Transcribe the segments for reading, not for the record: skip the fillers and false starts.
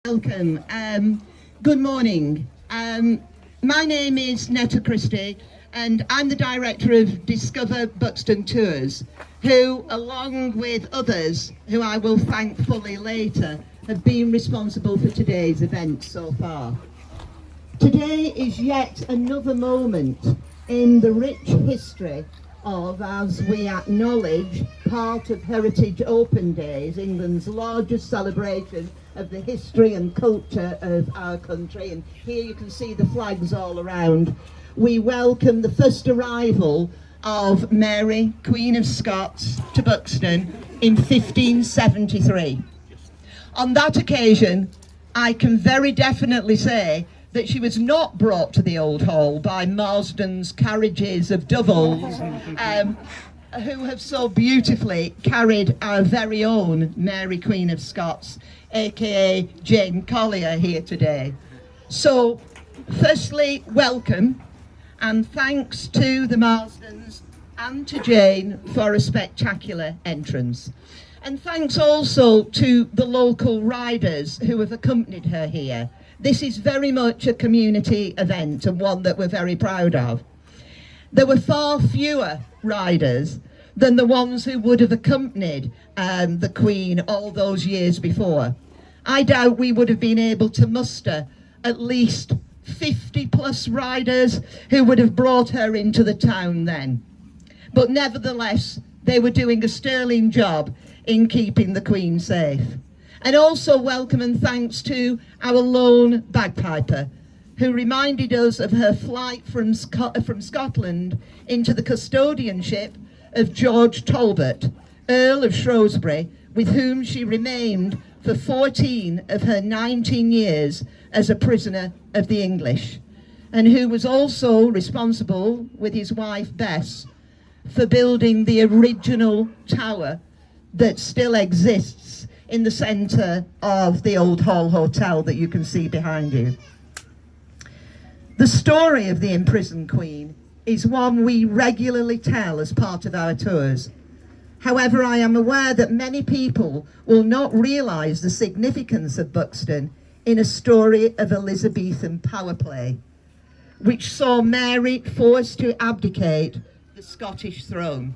Welcome. Good morning. My name is Netta Christie and I'm the director of Discover Buxton Tours, who, along with others who I will thank fully later, have been responsible for today's event so far. Today is yet another moment in the rich history of, as we acknowledge, part of Heritage Open Days, England's largest celebration of the history and culture of our country. And here you can see the flags all around. We welcome the first arrival of Mary, Queen of Scots, to Buxton in 1573. On that occasion, I can very definitely say that she was not brought to the Old Hall by Marsden's carriages of Dovels, who have so beautifully carried our very own Mary Queen of Scots, aka Jane Collier, here today. So, firstly, welcome, and thanks to the Marsdens and to Jane for a spectacular entrance. And thanks also to the local riders who have accompanied her here. This is very much a community event and one that we're very proud of. There were far fewer riders than the ones who would have accompanied the Queen all those years before. I doubt we would have been able to muster at least 50 plus riders who would have brought her into the town then. But nevertheless, they were doing a sterling job in keeping the Queen safe. And also welcome and thanks to our lone bagpiper, who reminded us of her flight from Scotland into the custodianship of George Talbot, Earl of Shrewsbury, with whom she remained for 14 of her 19 years as a prisoner of the English, and who was also responsible, with his wife Bess, for building the original tower that still exists in the centre of the Old Hall Hotel that you can see behind you. The story of the imprisoned Queen is one we regularly tell as part of our tours. However, I am aware that many people will not realise the significance of Buxton in a story of Elizabethan power play, which saw Mary forced to abdicate the Scottish throne.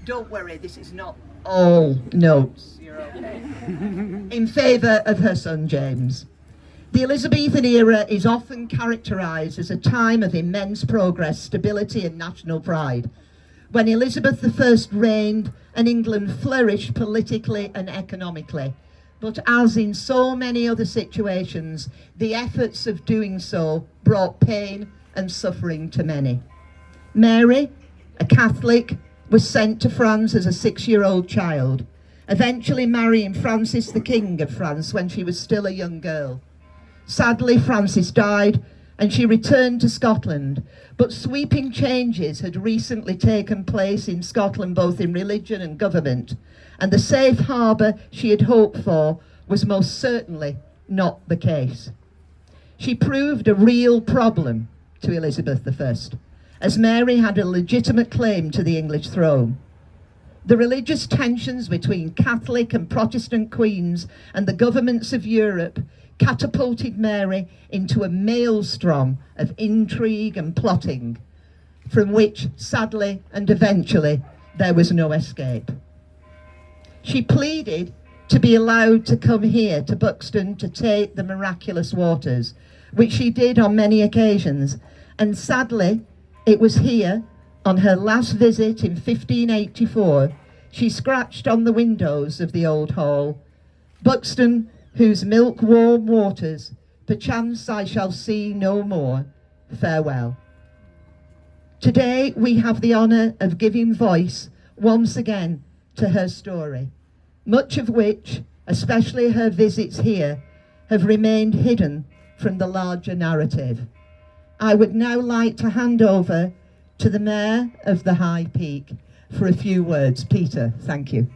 Don't worry, this is not all notes, you're okay. In favour of her son James. The Elizabethan era is often characterised as a time of immense progress, stability and national pride, when Elizabeth I reigned and England flourished politically and economically. But as in so many other situations, the efforts of doing so brought pain and suffering to many. Mary, a Catholic, was sent to France as a 6-year-old child, eventually marrying Francis, the King of France, when she was still a young girl. Sadly, Francis died and she returned to Scotland, but sweeping changes had recently taken place in Scotland, both in religion and government, and the safe harbour she had hoped for was most certainly not the case. She proved a real problem to Elizabeth I, as Mary had a legitimate claim to the English throne. The religious tensions between Catholic and Protestant queens and the governments of Europe catapulted Mary into a maelstrom of intrigue and plotting, from which, sadly and eventually, there was no escape. She pleaded to be allowed to come here to Buxton to take the miraculous waters, which she did on many occasions, and sadly, it was here, on her last visit in 1584, she scratched on the windows of the Old Hall, "Buxton, whose milk-warm waters, perchance I shall see no more, farewell." Today we have the honour of giving voice once again to her story, much of which, especially her visits here, have remained hidden from the larger narrative. I would now like to hand over to the Mayor of the High Peak for a few words. Peter, thank you.